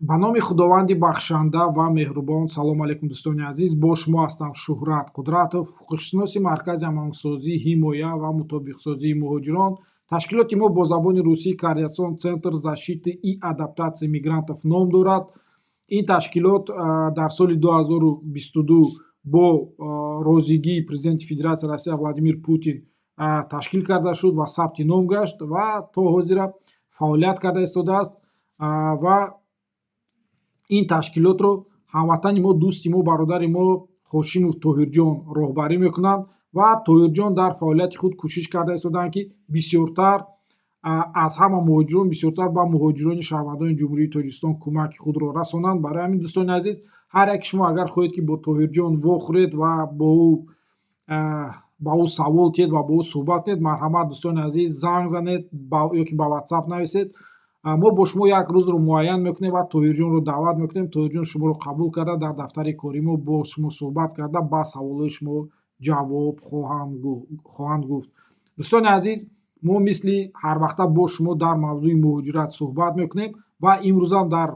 ба номи худованди бахшанда ва меҳрубон. Салом алейкум дӯстони азиз, бо шумо ҳастам Шуҳрат Қудратов, ҳуқуқшиноси Маркази амалсозӣ, ҳимоя ва мутобиқсозии муҳоҷирон. Ташкилоти мо бо забони русӣ Коордиатсион Центр защиты и адаптатсияи мигрантов ном дорад. Ин ташкилот дар соли 2022 бо розигии Президенти Федератсияи Россия Владимир Путин ташкил карда шуд ва сабти ном гашт ва то ҳозира фаъолият карда истодааст. Ва ин ташкилотро ҳамватани мо, дӯсти мо, бародари мо Хошимов Тоҳирҷон роҳбарӣ мекунанд ва Тоҳирҷон дар фаъолияти худ кӯшиш карда истоданд, ки бисёртар аз ҳама муҳоҷирон, бисёртар ба муҳоҷирони шаҳрвандони Ҷумҳурии Тоҷикистон кӯмаки худро расонанд. Барои ҳамин дӯстони азиз, ҳар яке шумо агар хоҳед, ки бо Тоҳирҷон вохӯред ва ба ӯ савол тиҳед ва бо ӯ суҳбат кунед, марҳамат дӯстони азиз, занг занед ёки ба WhatsApp нависед. Мо бо шумо як рӯзро муайян мекунем ва Тоҳирҷонро даъват мекунем. Тоҳирҷон шуморо қабул карда дар дафтари кори мо бо шумо суҳбат карда ба саволҳои шумо ҷавоб хоҳанд гуфт. Дӯстони азиз, мо мисли ҳарвақта бо шумо дар мавзӯи муҳоҷират суҳбат мекунем ва имрӯзам дар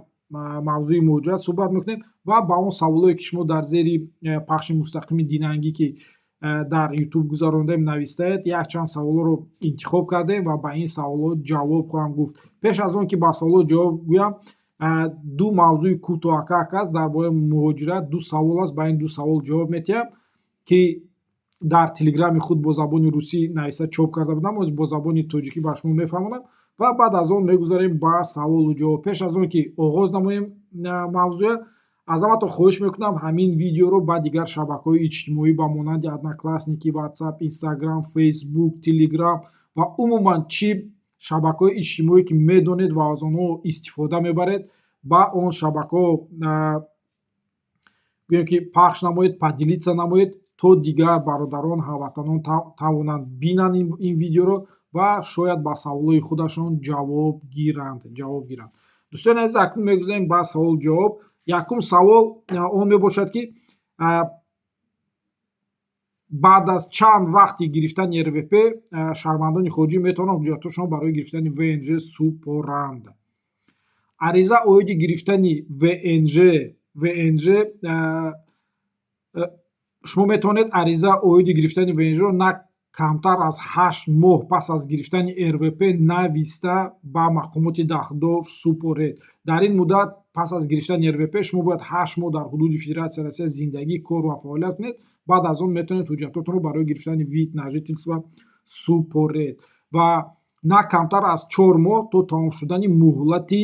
мавзӯи муҳоҷират суҳбат мекунем ва ба он саволҳое, ки шумо дар зери пахши мустақими Динангӣ ки дар YouTube гузарондем навистаед, якчанд саволҳоро интихоб кардем ва ба ин саволҳо ҷавоб хоҳам гуфт. Пеш аз он ки ба саволҳо ҷавоб гӯям, ду мавзӯи кӯтоҳакак аст дар бораи муҳоҷират. Ду савол аст, ба ин ду савол ҷавоб медиҳам, ки дар телеграми худ бо забони русӣ нависта чоп карда будам, бо забони тоҷикӣ ба шумо мефаҳмонам ва баъд аз он мегузарем ба саволу ҷавоб. Пеш аз он ки оғоз намоем мавзӯя, аз ҳаматон хоҳиш мекунам ҳамин видеоро ба дигар шабакаҳои иҷтимоӣ ба монанди Одноклассники, WhatsApp, Instagram, Facebook, Telegram ва умуман чӣ шабакаҳои иҷтимоӣ ки медонед ва аз онҳо истифода мебаред, ба он шабакаҳо гӯем ки пахш намоед, падилитса намоед, то дигар бародарон, ҳамватанон тавонанд бинанд ин видеоро ва шояд ба саволҳои худашон ҷавоб гиранд. Дӯстони азиз, акнун мегузарем ба саволу ҷавоб. Якум савол он мебошад, ки баъд аз чанд вақти гирифтани РВП шаҳрвандони хориҷӣ метавонанд ҳуҷҷатҳояшонро барои гирифтани ВНЖ супоранд. Ариза оиди гирифтани ВНЖ шумо метавонед ариза оиди гирифтани ВНЖро на камтар аз 8 моҳ пас аз гирифтани РВП нависта ба мақомоти дахдор супоред. Дар ин муддат пас аз гирифтани РВП шумо бояд 8 моҳ дар ҳудуди Федератсияи Россия зиндагӣ, кор ва фаъолият кунед. Баъд аз он метавонед ҳуҷҷатотонро барои гирифтани вид на жительство супоред ва на камтар аз 4 моҳ то тамом шудани муҳлати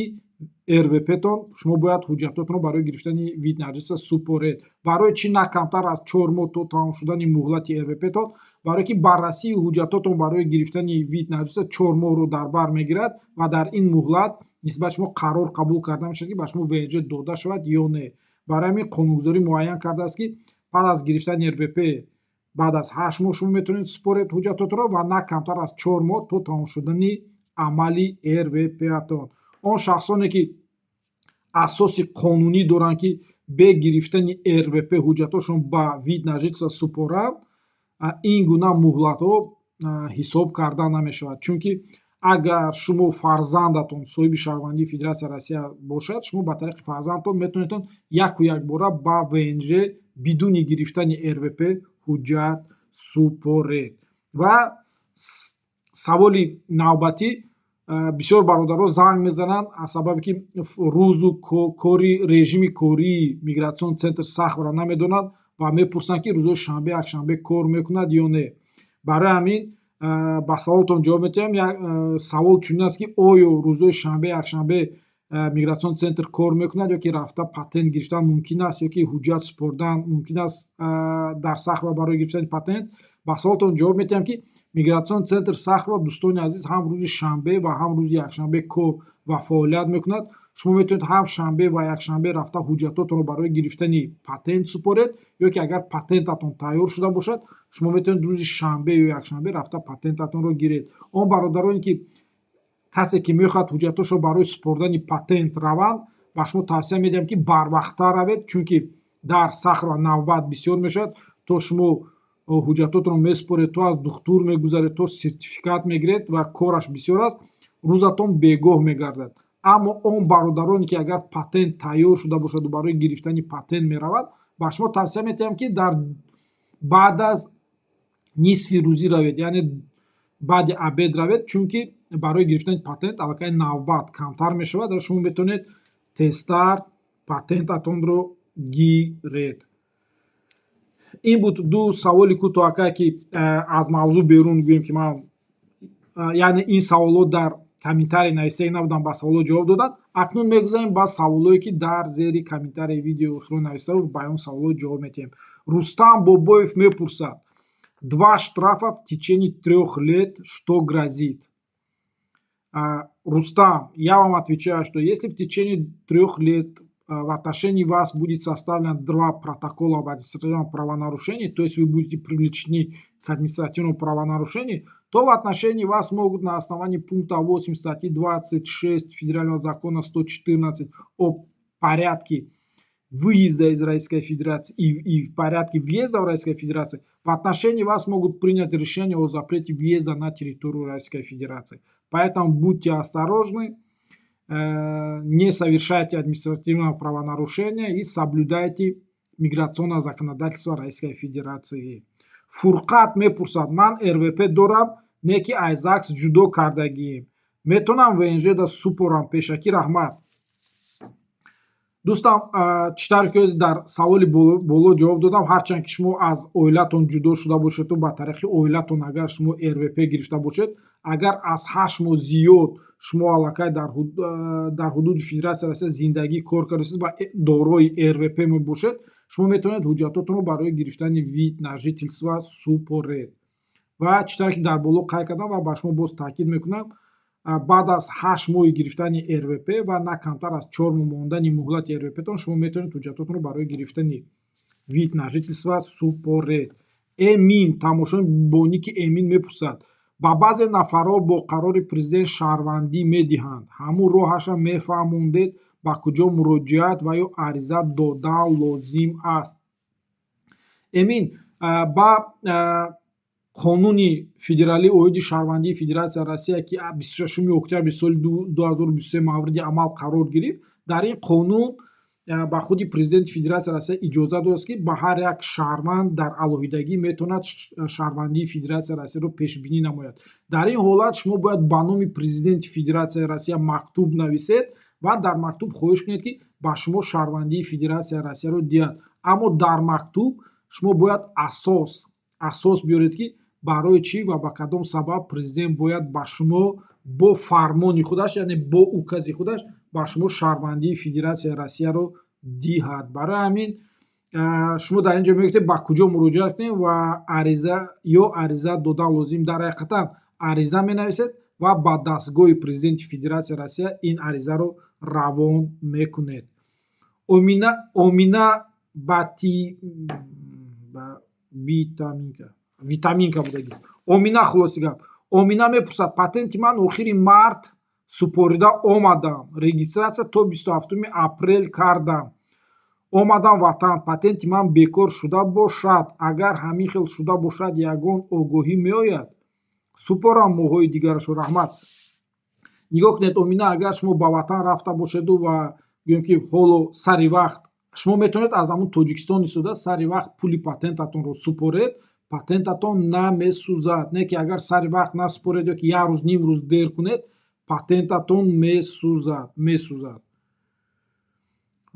РВПтон шумо бояд ҳуҷҷатотонро барои гирифтани вид на жительство супоред. Барои чӣ на камтар аз 4 моҳ то тамом шудани муҳлати РВПтон? Барое ки баррасии ҳуҷҷатотон барои гирифтани вид на жительство 4 моҳро дар бар мегирад ва дар ин муҳлат нисбати шумо қарор қабул карда мешавад, ки ба шумо ВНЖ дода шавад ё не. Барои ҳамин қонунгузорӣ муайян кардааст, ки пас аз гирифтани РВП баъд аз 8 моҳ шумо метавонед супоред ҳуҷҷатотонро ва на камтар аз 4 моҳ то тамом шудани амали РВПатон. Он шахсоне ки асоси қонунӣ доранд, ки бе гирифтани РВП ҳуҷҷатошон ба вид на жительство супоранд, ин гуна муҳлатҳо ҳисоб карда намешавад. Чунки агар шумо фарзандатон соҳиби шаҳрвандии Федератсияи Россия бошад, шумо ба тариқи фарзандатон метавонед яку якбора ба ВНЖ бидуни гирифтани РВП ҳуҷҷат супоред. Ва саволи навбатӣ, бисёр бародаро занг мезананд аз сабабе ки рӯзу режими кории Мигратсион Центр сахтро намедонанд ва мепурсанд, ки рӯзҳои шанбе, якшанбе кор мекунад ё не. Барои ҳамин ба саволтон ҷавоб медиҳам. Савол чунин аст, ки оё рӯзҳои шанбе, якшанбе Мигратсион Центр кор мекунад, ё ки рафта патент гирифтан мумкин аст, ё ки ҳуҷҷат супордан мумкин аст дар сахтро барои гирифтани патент? Ба саволтон ҷавоб медиҳам, ки Мигратсион Центр сахтро дӯстони азиз ҳам рӯзи шанбе ва ҳам рӯзи якшанбе кор ва фаъолият мекунад. Шумо метавонед ҳам шанбе ва якшанбе рафта ҳуҷҷатотонро барои гирифтани патент супоред, ё ки агар патентатон тайёр шуда бошад, шумо метавонед рӯзи шанбе ё якшанбе рафта патентатонро гиред. Он бародароне ки касе ки мехоҳад ҳуҷҷатошро барои супордани патент раванд, ба шумо тавсия медиҳам, ки барвақттар равед, чунки дар сахтро навбат бисёр мешавад. То шумо ҳуҷҷатотонро месупоред, то аз духтур мегузаред, то сертификат мегиред ва кораш бисёр аст, рӯзатон бегоҳ мегардад. аммо он бародароне ки агар патент тайёр шуда бошаду барои гирифтани патент меравад, ба шумо тавсия метиҳам ки дар баъд аз нисфи рӯзӣ равед, яъне баъди абед равед, чунки барои гирифтани патент аллакай навбат камтар мешавад ва шумо метавонед тезтар патентатонро гиред. Ин буд ду саволи кӯтоҳака ки аз мавзӯъ берун гӯем ки ман яъне ин саволот дар комментарий нависаи набуданд, ба саволот ҷавоб доданд. Акнун мегузарем ба саволое ки дар зери комментарии видео ихло нависаду, ба он саволот ҷавоб медиҳем. Рустам Бобоев мепурсад: 2 штрафа в течение 3 лет, что грозит? Рустам, я вам отвечаю, что если в течение 3 лет в отношении вас будет составлено 2 протокола об административном правонарушении, то есть вы будете привлечены к административному правонарушению, то в отношении вас могут на основании пункта 8 статьи 26 Федерального закона 114 о порядке выезда из Российской Федерации и в порядке въезда в Российской Федерации, в отношении вас могут принять решение о запрете въезда на территорию Российской Федерации. Поэтому будьте осторожны, не совершайте административного правонарушения и соблюдайте миграционное законодательство Российской Федерации. Фурқат мепурсад: ман РВП дорам, не ки аз ЗАГС ҷудо кардагием. Метавонам ВНЖ да супорам? Пешакӣ раҳмат. дӯстам, чӣ тавре ки дар саволи боло ҷавоб додам, ҳарчанд ки шумо аз оилатон ҷудо шуда бошеду ба тариқи оилатон агар шумо РВП гирифта бошед, агар аз 8 моҳ зиёд шумо аллакай дар ҳудуди Федератсияи Россия зиндагӣ кор кардасед ва дорои РВП мебошед, шумо метавонед ҳуҷҷатотонро барои гирифтани вид на жительство супоред. ва чӣ тавре ки дар боло қайд кардам ва ба шумо боз таъкид мекунам, баъд аз 8 моҳи гирифтани РВП ва на камтар аз 4 моҳ мондани муҳлати РВПтон шумо метавонед ҳуҷҷатотонро барои гирифтани вид на жительство супоред. Эмин, тамошои бо ники Эмин мепурсад: ба баъзе нафарҳо бо қарори президент шаҳрвандӣ медиҳанд, ҳамун роҳаша мефаҳмондед ба куҷо муроҷиат ва ё ариза додан лозим аст? Эмин, ба қонуни федералии оиди шаҳрвандии Федератсияи Россия ки 26 октябри соли 2023 мавриди амал қарор гирифт, дар ин қонун ба худи президенти Федератсияи Россия иҷоза додааст ки ба ҳар як шаҳрванд дар алоҳидагӣ метавонад шаҳрвандии Федератсияи Россияро пешбинӣ намояд. Дар ин ҳолат шумо бояд ба номи президенти Федератсияи Россия мактуб нависед ва дар мактуб хоҳиш кунед ки ба шумо шаҳрвандии Федератсияи Россияро диҳад. Аммо дар мактуб шумо бояд асос биёред ки барои чӣ ва ба кадом сабаб президент бояд ба шумо бо фармони худаш, яъне бо укази худаш ба шумо шаҳрвандии Федератсияи Россияро диҳад. Барои ҳамин шумо дар ин ҷо мегӯед ба куҷо муроҷиат кунед ва ариза додан лозим. Дар ҳақиқатан ариза менависед ва ба дастгоҳи президенти Федератсияи Россия ин аризаро равон мекунед. Омина витаминка будагист. Омина хулоси гап. Омина мепурсад: патенти ман охири март супорида омадам. Регистратсия то 27 апрел кардам. Омадам ватан. Патенти ман бекор шуда бошад. Агар ҳамин хел шуда бошад, ягон огоҳӣ меояд? Супорам моҳҳои дигарашо. раҳмат. нигоҳ кунед Омина, агар шумо ба ватан рафта бошеду ва гӯем ки ҳоло сари вақт шумо метавонед аз ҳамун Тоҷикистон истода сари вақт пули патентатонро супоред, патентатон намесӯзад. Не ки агар сари вақт насупоред ё ки як рӯз ним рӯз дер кунед, патентатон месӯзад.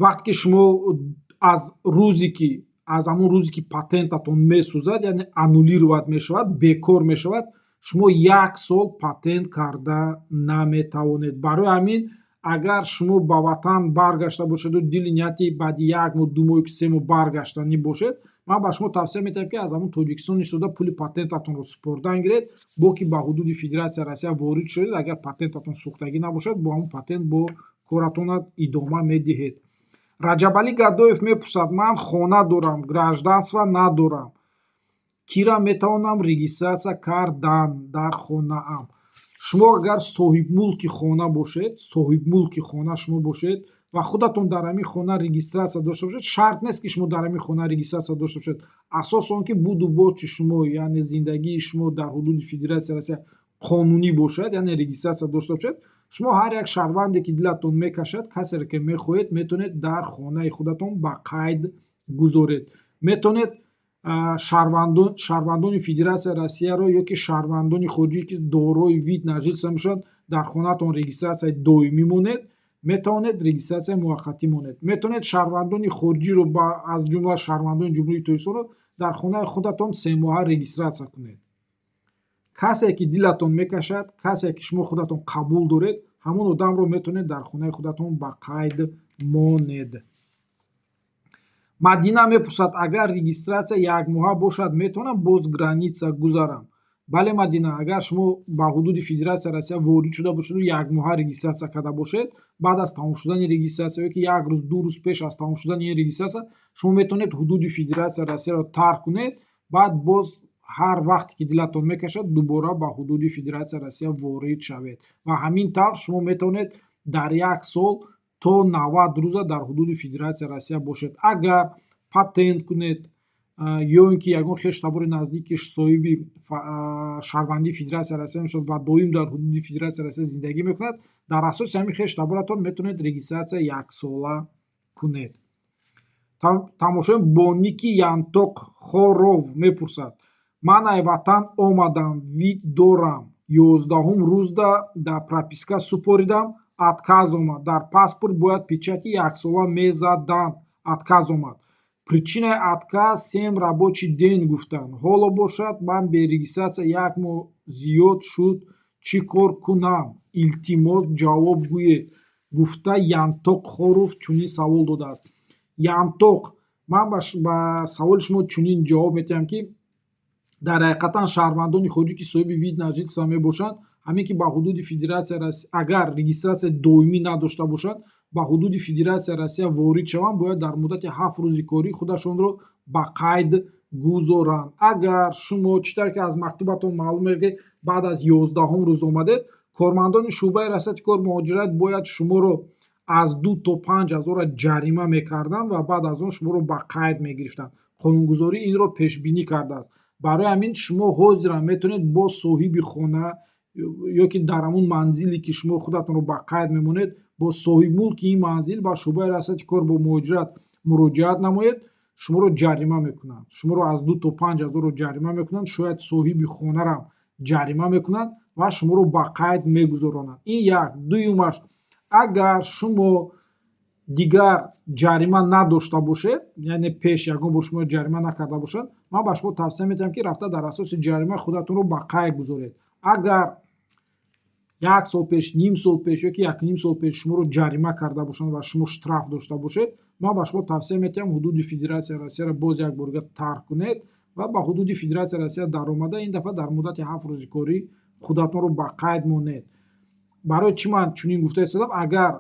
вақте ки шумо аз ҳамун рӯзе ки патентатон месӯзад, яъне аннулировад мешавад, бекор мешавад, шумо 1 сол патент карда наметавонед. барои ҳамин агар шумо ба ватан баргашта бошеду дили нияти баъди 1 моҳ 2 моҳ ки 3 моҳ баргаштанӣ бошед, ман ба шумо тавсия метиҳам ки аз ҳамун Тоҷикистон истода пули патентатонро супордан гиред. бо ки ба ҳудуди Федератсияи Россия ворид шудед, агар патентатон сӯхтагӣ набошад, бо ҳамун патент бо коратонат идома медиҳед. Раҷабалӣ Гадоев мепурсад: ман хона дорам, гражданство надорам. Кира метавонам регистратсия кардан дар хонаам? шумо агар соҳибмулки хона шумо бошед ва худатон дар ҳамин хона регистратсия дошта бошед, шарт нест ки шумо дар ҳамин хона регистратсия дошта бошед. асос он ки буду бочи шумо, яъне зиндагии шумо дар ҳудуди Федератсияи Россия қонунӣ бошад, яъне регистратсия дошта бошед, шумо ҳар як шаҳрванде ки дилатон мекашад, касеро ки мехоҳед метавонед дар хонаи худатон ба қайд гузоред. Метавонед шаҳрвандони Федератсияи Россияро ё ки шаҳрвандони хориҷӣ ки дорои вид на жилса мешаванд, дар хонатон регистратсияи доимӣ монед, метавонед регистратсияи муваққатӣ монед. Метавонед шаҳрвандони хориҷиро аз ҷумла шаҳрвандони Ҷумҳурии Тоҷикистонро дар хонаи худатон 3 моҳа регистратсия кунед. касе ки дилатон мекашад, касе ки шумо худатон қабул доред, ҳамон одамро метавонед дар хонаи худатон ба қайд монед. Мадина мепурсад, агар регистратсия 1 моҳа бошад, метавонам боз граница гузарам? Бале Мадина, агар шумо ба ҳудуди Федератсияи Россия ворид шуда бошед, 1 моҳа регистратсия карда бошед, баъд аз тамом шудани регистратсия ё ки 1 рӯз 2 рӯз пеш аз тамом шудани ин регистратсия шумо метавонед ҳудуди Федератсияи Россияро тарк кунед, баъд боз ҳар вақте ки дилатон мекашад дубора ба ҳудуди Федератсияи Россия ворид шавед ва ҳамин тавр шумо метавонед дар 1 сол то 90 рӯза дар ҳудуди Федератсияи Россия бошед. Агар патент кунед ё ин ки ягон хештабори наздики соҳиби шаҳрвандии Федератсияи Россия мешавад ва доим дар ҳудуди Федератсияи Россия зиндагӣ мекунад, дар асоси ҳамин хештаборатон метавонед регистратсия 1сола кунед. Тамошои Боники Янтоқ Хоров мепурсад: ман аз ватан омадам, вид дорам, 11 рӯзда дар прописка супоридам, отказ омад. Дар паспорт бояд печати 1 сола мезаданд, отказ омад. Причинаи отказ 7 рабочий ден гуфтанд. Ҳоло бошад ман бе регистратсия 1 моҳ зиёд шуд, чӣ кор кунам? Илтимос ҷавоб гӯед, гуфта Янтоқ Хоров чунин савол додааст. Янтоқ, ман ба саволи шумо чунин ҷавоб медиҳам ки дар ҳақиқатан шаҳрвандони хориҷӣ ки соҳиби вид на житса мебошанд, ҳамин ки ба ҳудуди Федератсияи Россия агар регистратсияи доимӣ надошта бошанд, ба ҳудуди Федератсияи Россия ворид шаванд, бояд дар муддати 7 рӯзи корӣ худашонро ба қайд гузоранд. Агар шумо читар ки аз мактубатон маълум мегардид баъд аз 11 рӯз омадед, кормандони шуъбаи расати кор муҳоҷират бояд шуморо аз 2 то 5 ҳазора ҷарима мекарданд ва баъд аз он шуморо ба қайд мегирифтанд. қонунгузорӣ инро пешбинӣ кардааст. Барои ҳамин шумо ҳозиран метавонед бо соҳиби хона ё ки дар ҳамун манзиле ки шумо худатонро ба қайд мемонед, бо соҳибмулки ин манзил ба шуъбаи расати кор бо муҳоҷират муроҷиат намоед, шуморо ҷарима мекунанд. Шуморо аз 2 то 5 ҳазорро ҷарима мекунанд, шояд соҳиби хонарам ҷарима мекунанд ва шуморо ба қайд мегузаронанд. Ин як. Дуюмаш, агар шумо дигар ҷарима надошта бошед, яъне пеш ягон бор шумо ҷарима накарда бошад, ман ба шумо тавсия медиҳам ки рафта дар асоси ҷаримаи худатонро ба қайд гузоред. Агар 1 сол пеш, ним сол пеш ё ки 1.5 сол пеш шуморо ҷарима карда бошанд ва шумо штраф дошта бошед, ман ба шумо тавсия медиҳам ҳудуди Федератсияи Россияро боз як борга тарк кунед ва ба ҳудуди Федератсияи Россия даромада ин дафъа дар муддати 7 рӯзи корӣ худатонро ба қайд монед. Барои чӣ ман чунин гуфта истодам? Агар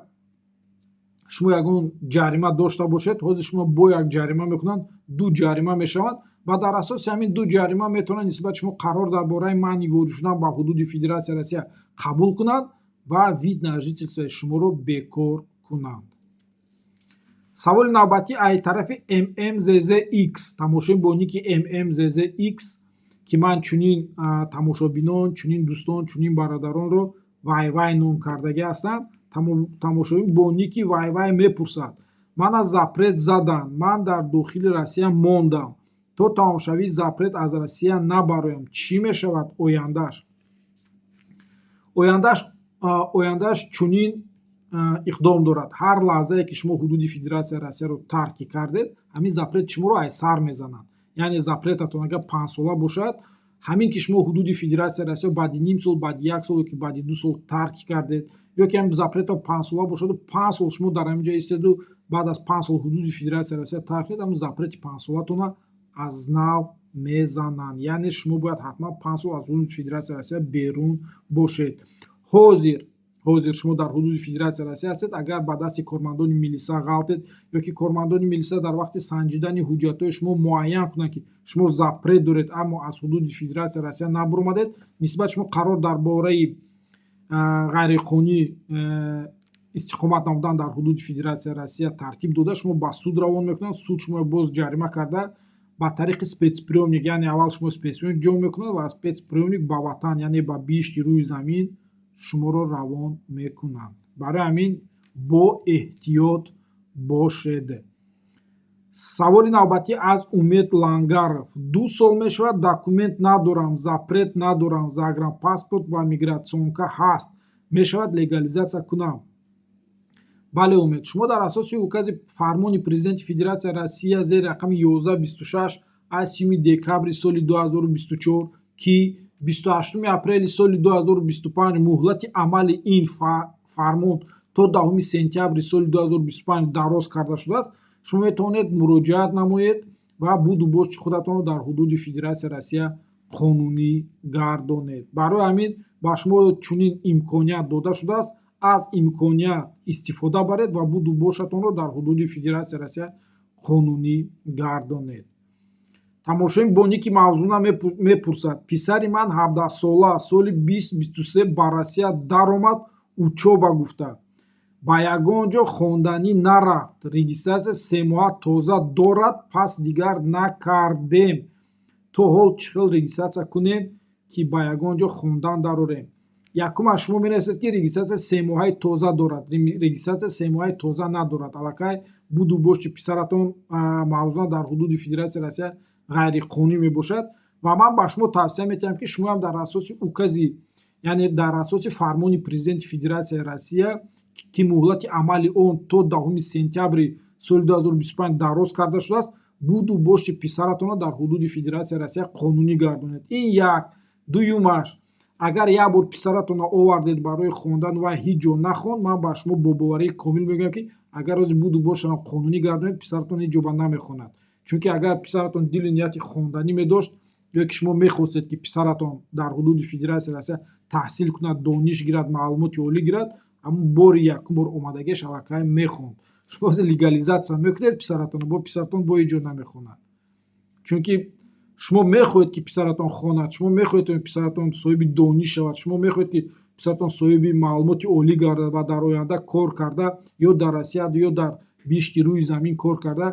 шумо ягон ҷарима дошта бошед, ҳозир шумо бо як ҷарима мекунанд, 2 ҷарима мешаванд ва дар асоси ҳамин 2 ҷарима метавонанд нисбати шумо қарор дар бораи маъни ворид шудан ба ҳудуди Федератсияи Россия қабул кунанд ва вид на жительствои шуморо бекор кунанд. саволи навбатӣ аз тарафи MMZZX. Тамошои боники MMZZX ки ман чунин тамошобинон, чунин дӯстон, чунин бародаронро вай ном кардагӣ ҳастам. Тамошои боники вай мепурсад: ман аз запрет заданд, ман дар дохили Россия мондам, то тамошавии запрет аз Россия набароям, чӣ мешавад ояндааш? Ояндааш чунин иқдом дорад: ҳар лаҳзае ки шумо ҳудуди Федератсияи Россияро тарки кардед, ҳамин запрет шуморо аз сар мезанад. Яъне запретатон агар 5 сола бошад, ҳамин ки шумо ҳудуди Федератсияи Россия баъди ним сол, баъди 1 сол ё ки баъди 2 сол тарки кардед, ё ки ҳамин запретон 5 сола бошаду 5 сол шумо дар ҳамин ҷо истеду баъд аз 5 сол ҳудуди Федератсияи Россия тарк кардед, ҳамун запрети 5 солатона аз нав мезананд. Яъне шумо бояд ҳатман 5 сол аз ҳудуди Федератсияи Россия берун бошед. ҳозир шумо дар ҳудуди Федератсияи Россия ҳастед. Агар ба дасти кормандони милиса ғалтед ё ки кормандони милиса дар вақти санҷидани ҳуҷҷатҳои шумо муайян кунанд ки шумо запрет доред, аммо аз ҳудуди Федератсияи Россия набуромадед, нисбати шумо қарор дар бораи ғайриқонунӣ истиқомат намудан дар ҳудуди Федератсияи Россия тартиб дода, шумо ба суд равон мекунанд. Суд шумо боз ҷарима карда ба тариқи спецприёмник, яъне аввал шумо спецприёмник ҷо мекунад ва спецприёмник ба ватан, яъне ба бишти рӯи замин шуморо равон мекунанд. барои ҳамин бо эҳтиёт бошед. саволи навбатӣ аз Умед Лангаров. 2 сол мешавад документ надорам, запрет надорам, загранпаспорт ва мигратсионка ҳаст, мешавад легализатсия кунам? бале Умед, шумо дар асоси укази фармони Президенти Федератсияи Россия зери рақами 1126 аз 3 декабри соли 2024 ки 28 апрели соли 2025 муҳлати амали ин фармон то 10 сентябри соли 2025 дароз карда шудааст, шумо метавонед муроҷиат намоед ва буду бошти худатонро дар ҳудуди Федератсияи Россия қонунӣ гардонед. барои ҳамин ба шумо чунин имконият дода шудааст, аз имконият истифода баред ва буду бошатонро дар ҳудуди Федератсияи Россия қонунӣ гардонед. тамошои Боники Мавзуна мепурсад: писари ман 17сола соли 2023 ба Россия даромад, учоба гуфта, ба ягон ҷо хонданӣ нарафт, регистратсия 3 моҳа тоза дорад, пас дигар накардем. то ҳол чӣ хел регистратсия кунем, ки ба ягон ҷо хондан дарорем? якумаш шумо менависед ки регистратсия 3 моҳаи тоза дорад, регистратсия 3 моҳаи тоза надорад, аллакай буду бошти писаратон мавзуна дар ҳудуди Федератсияи Россия ғайриқонунӣ мебошад ва ман ба шумо тавсия метиҳам ки шумоам дар асоси укази, яъне дар асоси фармони Президенти Федератсияи Россия ки муҳлати амали он то 10 сентябри соли 2025 дароз карда шудааст, буду бошти писаратонро дар ҳудуди Федератсияи Россия қонунӣ гардонед. ин як. дуюмаш, агар як бор писаратонро овардед барои хондан ва ҳеҷ ҷо нахонд, ман ба шумо бо боварии комил мегӯям ки агар рози буду бошатонро қонунӣ гардонед, писаратон ҳеҷ ҷо ба намехонад. чунки агар писаратон дили нияти хонданӣ медошт ё ки шумо мехостед ки писаратон дар ҳудуди Федератсияи Россия таҳсил кунад, дониш гирад, маълумоти олӣ гирад, ҳамун бори якум бор омадагиаш аллакай мехонд. шумо легализатсия мекунед писаратонро, бо писаратон бо ҳеҷ ҷо намехонад. чунки шумо мехоҳед ки писаратон хонад, шумо мехоҳед ки писаратон соҳиби дониш шавад, шумо мехоҳед ки писаратон соҳиби маълумоти олӣ гардад ва дар оянда кор карда ё дар Россия ё дар бишти рӯи замин кор карда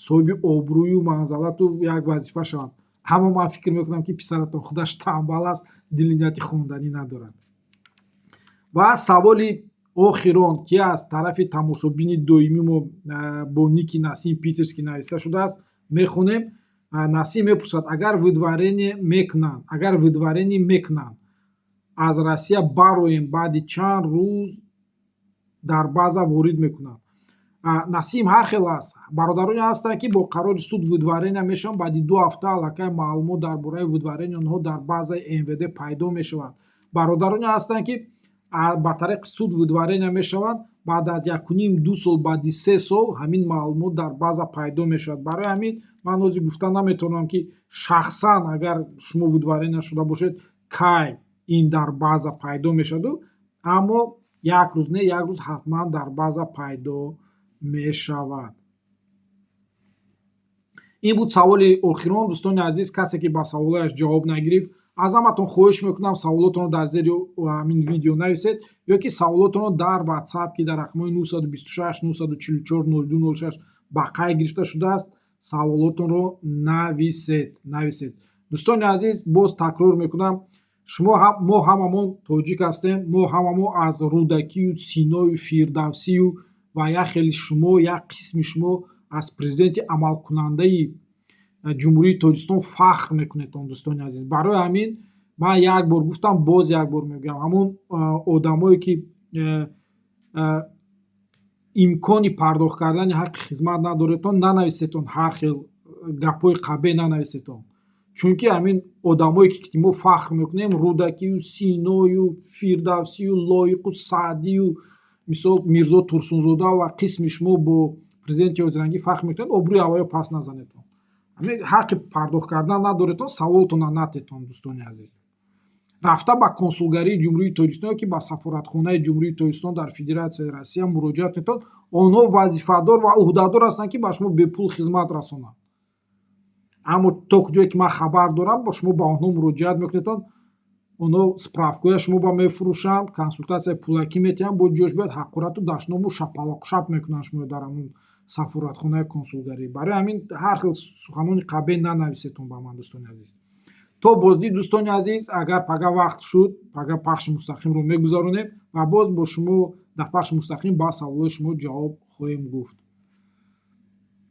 соҳиби обрӯю манзалату як вазифа шаванд. ҳама ман фикр мекунам ки писаратон худаш тамбал аст, дили нияти хонданӣ надорад. ва саволи охирон ки аз тарафи тамошобини доимӣ мо бо ники Насим Питерский нависта шудааст, мехонем. Насим мепурсад: агар видваренӣ мекунанд, аз Россия бароем, баъди чанд рӯз дар база ворид мекунанд. Насим ҳар хел аст. бародароне ҳастанд ки бо қарори суд видварения мешаванд, баъди 2 ҳафта аллакай маълумот дар бораи видварени онҳо дар базаи МВД пайдо мешавад. бародароне ҳастанд ки ба тариқи суд видварения мешаванд, баъд аз 1.5-2 сол, баъди 3 сол ҳамин маълумот дар база пайдо мешавад. барои ҳамин ман ҳозир гуфта наметавонам ки шахсан агар шумо видварения шуда бошед кай ин дар база пайдо мешаваду, аммо як рӯз не як рӯз ҳатман дар база пайдо мешавад. ин буд саволи охирон. дӯстони азиз, касе ки ба саволҳояш ҷавоб нагирифт, аз ҳаматон хоҳиш мекунам саволотонро дар зери ҳамин видео нависед ё ки саволотонро дар WhatsApp ки дар рақамҳои 926 944 0206 ба қай гирифта шудааст, саволотонро нависед. дӯстони азиз, боз такрор мекунам, мо ҳамамон тоҷик ҳастем, мо ҳамамон аз рӯдакию Синою Фирдавсию ва як хели шумо, як қисми шумо аз президенти амалкунандаи ҷумҳурии Тоҷикистон фахр мекунедон. дӯстони азиз, барои ҳамин ман як бор гуфтам, боз як бор мегӯям, ҳамон одамое ки имкони пардохт кардани ҳаққи хизмат надоредтон, нанависетон ҳар хел гапҳои қабеҳ нанависетон. чунки ҳамин одамое ки мо фахр мекунем, рӯдакию Синою Фирдавсию, Лоиқу Саъдию, мисол Мирзо Турсунзода ва қисми шумо бо президенти ҳозирангӣ фахр мекунед, обрӯи ҳавоё пас назанедон. ҳаққи пардохт кардан надоредтон, саволтонро натетон. дӯстони азиз, рафта ба консулгарии ҷумҳурии Тоҷикистон ки ба сафоратхонаи ҷумҳурии Тоҷикистон дар Федератсияи Россия муроҷиат метавон, онҳо вазифадор ва уҳдадор ҳастанд ки ба шумо бепул хизмат расонанд. аммо то куҷое ки ман хабар дорам, ба шумо ба онҳо муроҷиат мекунедон, онҳо справкаҳои шумо ба мефурӯшанд, консултатсияи пулакӣ метиҳанд, бо ҷош биёд ҳақорату дашному шапалоқшап мекунанд шумо дар ҳамон сафоратхонаи консулгарӣ. барои ҳамин ҳар хел суханони қабеҳ нанависетон ба ман. дӯстони азиз, то бозди дӯстони азиз, агар пага вақт шуд, пага пахши мустақимро мегузаронем ва боз бо шумо дар пахши мустақим ба саволои шумо ҷавоб хоҳем гуфт.